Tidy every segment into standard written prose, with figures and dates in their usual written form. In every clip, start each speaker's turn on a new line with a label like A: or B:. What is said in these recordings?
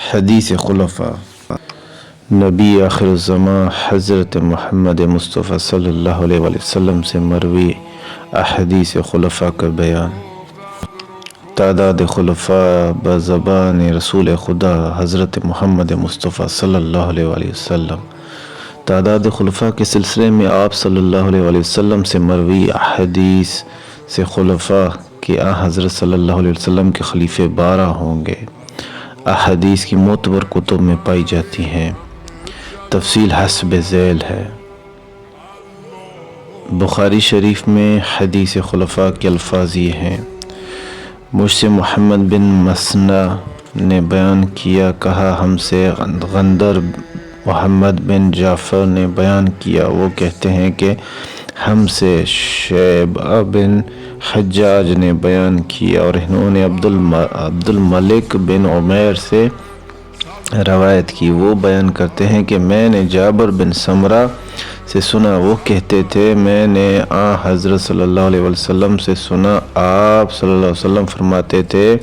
A: حدیث خلفاء نبی آخر الزمان حضرت محمد مصطفیٰ صلی اللہ علیہ وسلم سے مروی احادیث خلفاء کا بیان۔ تعداد خلفاء بزبان رسول خدا حضرت محمد مصطفیٰ صلی اللہ علیہ وسلم۔ تعداد خلفاء کے سلسلے میں آپ صلی اللہ علیہ وسلم سے مروی احادیث سے خلفاء کہ حضرت صلی اللہ علیہ وسلم کے خلیفے 12 ہوں گے، احادیث کی معتبر کتب میں پائی جاتی ہیں۔ تفصیل حسب ذیل ہے۔ بخاری شریف میں حدیث خلفاء کے الفاظ یہ ہیں: مجھ سے محمد بن مسنہ نے بیان کیا، کہا ہم سے غندر محمد بن جعفر نے بیان کیا، وہ کہتے ہیں کہ ہم سے شیبہ بن حجاج نے بیان کیا، اور انہوں نے عبد الملک بن عمیر سے روایت کی، وہ بیان کرتے ہیں کہ میں نے جابر بن سمرہ سے سنا، وہ کہتے تھے میں نے حضرت صلی اللہ علیہ وسلم سے سنا، آپ صلی اللہ علیہ وسلم فرماتے تھے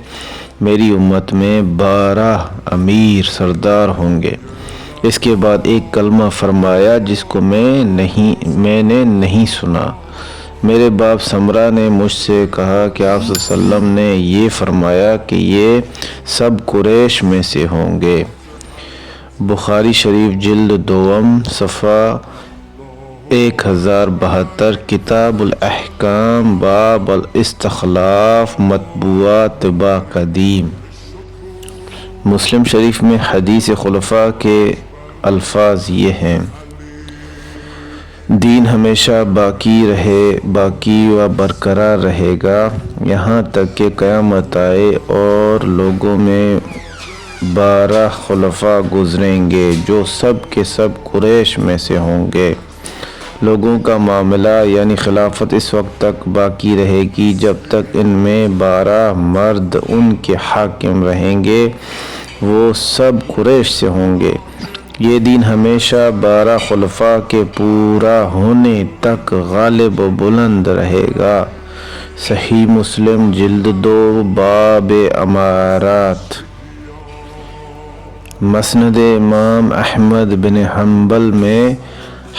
A: میری امت میں 12 امیر سردار ہوں گے۔ اس کے بعد ایک کلمہ فرمایا جس کو میں نے نہیں سنا۔ میرے باپ سمرہ نے مجھ سے کہا کہ آپ صلی اللہ علیہ وسلم نے یہ فرمایا کہ یہ سب قریش میں سے ہوں گے۔ بخاری شریف جلد دوم صفحہ 1072، کتاب الاحکام، باب الاستخلاف، مطبوعہ طبع قدیم۔ مسلم شریف میں حدیث خلفاء کے الفاظ یہ ہیں: دین ہمیشہ باقی و برقرار رہے گا یہاں تک کہ قیامت آئے، اور لوگوں میں 12 خلفاء گزریں گے جو سب کے سب قریش میں سے ہوں گے۔ لوگوں کا معاملہ یعنی خلافت اس وقت تک باقی رہے گی جب تک ان میں 12 مرد ان کے حاکم رہیں گے، وہ سب قریش سے ہوں گے۔ یہ دین ہمیشہ 12 خلفاء کے پورا ہونے تک غالب و بلند رہے گا۔ صحیح مسلم جلد 2 باب امارات۔ مسند امام احمد بن حنبل میں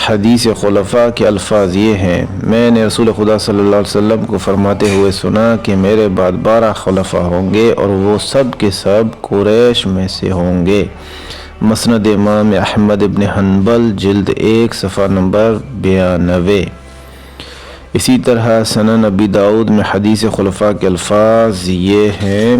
A: حدیث خلفاء کے الفاظ یہ ہیں: میں نے رسول خدا صلی اللہ علیہ وسلم کو فرماتے ہوئے سنا کہ میرے بعد 12 خلفاء ہوں گے اور وہ سب کے سب قریش میں سے ہوں گے۔ مسند امام احمد بن حنبل جلد 1 صفحہ نمبر 92۔ اسی طرح سنن ابی داؤد میں حدیث خلفاء کے الفاظ یہ ہیں: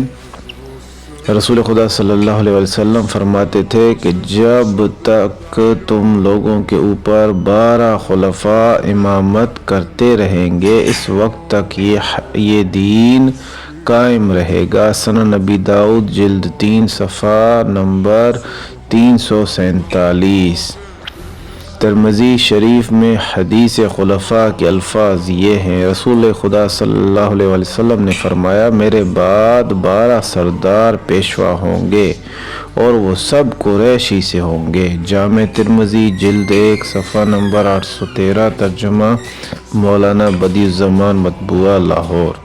A: رسول خدا صلی اللہ علیہ وسلم فرماتے تھے کہ جب تک تم لوگوں کے اوپر 12 خلفاء امامت کرتے رہیں گے اس وقت تک یہ دین قائم رہے گا۔ سنن ابی داؤد جلد 3 صفحہ نمبر 347۔ ترمذی شریف میں حدیث خلفاء کے الفاظ یہ ہیں: رسول خدا صلی اللہ علیہ وسلم نے فرمایا میرے بعد 12 سردار پیشوا ہوں گے اور وہ سب قریشی سے ہوں گے۔ جامع ترمذی جلد 1 صفحہ نمبر 813، ترجمہ مولانا بدیع الزمان، مطبوعہ لاہور۔